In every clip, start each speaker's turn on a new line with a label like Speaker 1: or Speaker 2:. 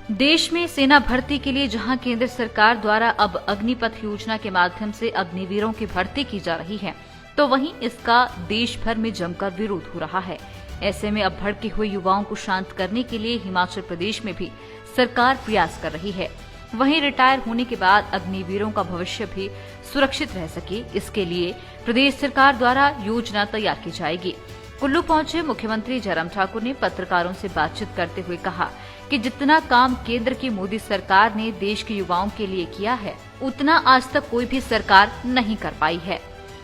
Speaker 1: देश में सेना भर्ती के लिए जहां केंद्र सरकार द्वारा अब अग्निपथ योजना के माध्यम से अग्निवीरों की भर्ती की जा रही है, तो वहीं इसका देश भर में जमकर विरोध हो रहा है। ऐसे में अब भड़के हुए युवाओं को शांत करने के लिए हिमाचल प्रदेश में भी सरकार प्रयास कर रही है। वहीं रिटायर होने के बाद अग्निवीरों का भविष्य भी सुरक्षित रह सके, इसके लिए प्रदेश सरकार द्वारा योजना तैयार की जाएगी। कुल्लू पहुंचे मुख्यमंत्री जयराम ठाकुर ने पत्रकारों से बातचीत करते हुए कहा कि जितना काम केंद्र की मोदी सरकार ने देश के युवाओं के लिए किया है, उतना आज तक कोई भी सरकार नहीं कर पाई है।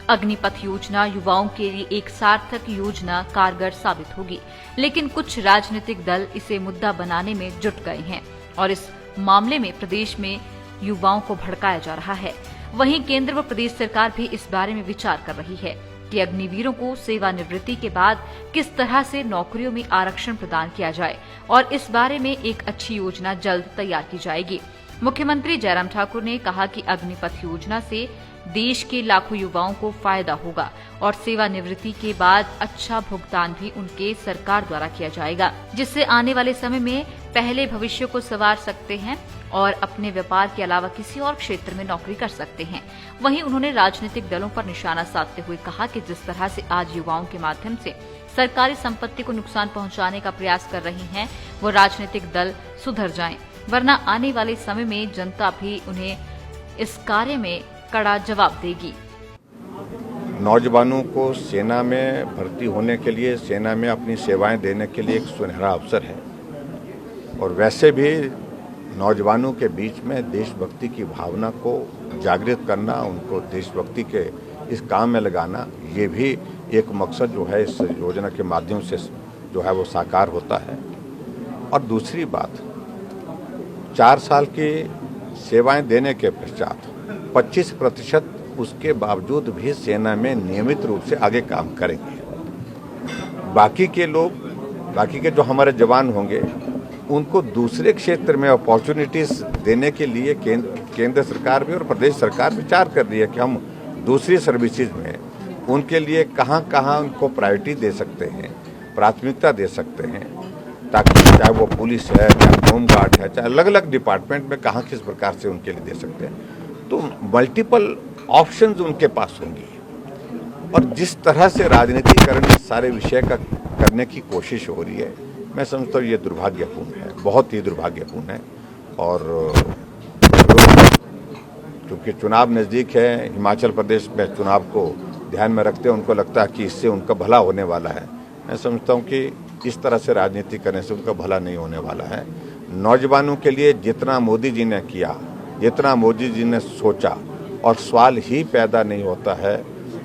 Speaker 1: अग्निपथ योजना युवाओं के लिए एक सार्थक योजना कारगर साबित होगी, लेकिन कुछ राजनीतिक दल इसे मुद्दा बनाने में जुट गए हैं और इस मामले में प्रदेश में युवाओं को भड़काया जा रहा है। वहीं केंद्र व प्रदेश सरकार भी इस बारे में विचार कर रही है कि अग्निवीरों को सेवानिवृत्ति के बाद किस तरह से नौकरियों में आरक्षण प्रदान किया जाए और इस बारे में एक अच्छी योजना जल्द तैयार की जाएगी। मुख्यमंत्री जयराम ठाकुर ने कहा कि अग्निपथ योजना से देश के लाखों युवाओं को फायदा होगा और सेवानिवृत्ति के बाद अच्छा भुगतान भी उनके सरकार द्वारा किया जाएगा, जिससे आने वाले समय में पहले भविष्य को संवार सकते हैं और अपने व्यापार के अलावा किसी और क्षेत्र में नौकरी कर सकते हैं। वहीं उन्होंने राजनीतिक दलों पर निशाना साधते हुए कहा कि जिस तरह से आज युवाओं के माध्यम से सरकारी संपत्ति को नुकसान पहुंचाने का प्रयास कर रही हैं, वो राजनीतिक दल सुधर जाएं, वरना आने वाले समय में जनता भी उन्हें इस कार्य में कड़ा जवाब देगी।
Speaker 2: नौजवानों को सेना में भर्ती होने के लिए, सेना में अपनी सेवाएं देने के लिए एक सुनहरा अवसर है और वैसे भी नौजवानों के बीच में देशभक्ति की भावना को जागृत करना, उनको देशभक्ति के इस काम में लगाना, ये भी एक मकसद जो है इस योजना के माध्यम से जो है वो साकार होता है। और दूसरी बात, 4 साल की सेवाएं देने के पश्चात 25% उसके बावजूद भी सेना में नियमित रूप से आगे काम करेंगे। बाकी के जो हमारे जवान होंगे उनको दूसरे क्षेत्र में अपॉर्चुनिटीज देने के लिए केंद्र सरकार भी और प्रदेश सरकार विचार कर रही है कि हम दूसरी सर्विसेज में उनके लिए कहां उनको प्रायोरिटी दे सकते हैं, प्राथमिकता दे सकते हैं, ताकि चाहे वो पुलिस है, चाहे होमगार्ड है, चाहे अलग अलग डिपार्टमेंट में कहाँ किस प्रकार से उनके लिए दे सकते हैं। तो मल्टीपल ऑप्शंस उनके पास होंगी और जिस तरह से राजनीतिकरण इस सारे विषय का करने की कोशिश हो रही है, मैं समझता हूँ ये दुर्भाग्यपूर्ण है, बहुत ही दुर्भाग्यपूर्ण है। और क्योंकि चुनाव नज़दीक है, हिमाचल प्रदेश में चुनाव को ध्यान में रखते उनको लगता है कि इससे उनका भला होने वाला है। मैं समझता हूँ कि इस तरह से राजनीति करने से उनका भला नहीं होने वाला है। नौजवानों के लिए जितना मोदी जी ने किया, जितना मोदी जी ने सोचा, और सवाल ही पैदा नहीं होता है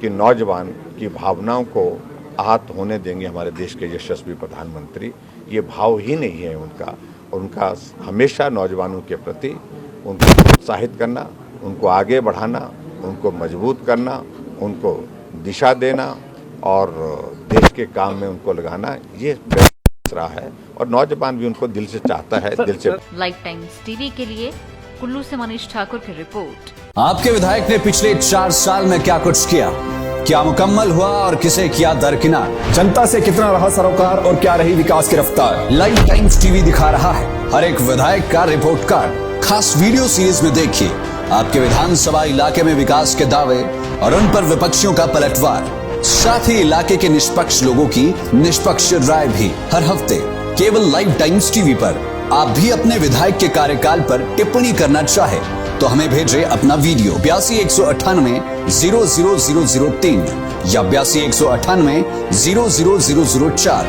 Speaker 2: कि नौजवान की भावनाओं को आहत होने देंगे हमारे देश के यशस्वी प्रधानमंत्री। ये भाव ही नहीं है उनका, और उनका हमेशा नौजवानों के प्रति उनको प्रोत्साहित करना, उनको आगे बढ़ाना, उनको मजबूत करना, उनको दिशा देना और देश के काम में उनको लगाना, ये रहा है और नौजवान भी उनको दिल से चाहता है, दिल से।
Speaker 1: लाइफ टाइम्स टीवी के लिए कुल्लू से मनीष ठाकुर की रिपोर्ट।
Speaker 3: आपके विधायक ने पिछले 4 साल में क्या कुछ किया, क्या मुकम्मल हुआ और किसे किया दरकिनार,
Speaker 4: जनता से कितना रहा सरोकार और क्या रही विकास की रफ्तार।
Speaker 3: लाइफ टाइम्स टीवी दिखा रहा है हर एक विधायक का रिपोर्ट कार्ड। खास वीडियो सीरीज में देखिए आपके विधानसभा इलाके में विकास के दावे और उन पर विपक्षियों का पलटवार, साथ ही इलाके के निष्पक्ष लोगों की निष्पक्ष राय भी हर हफ्ते केवल लाइफ टाइम्स टीवी पर। आप भी अपने विधायक के कार्यकाल पर टिप्पणी करना चाहे तो हमें भेजें अपना वीडियो 82 198 00003 या 82 198 00004।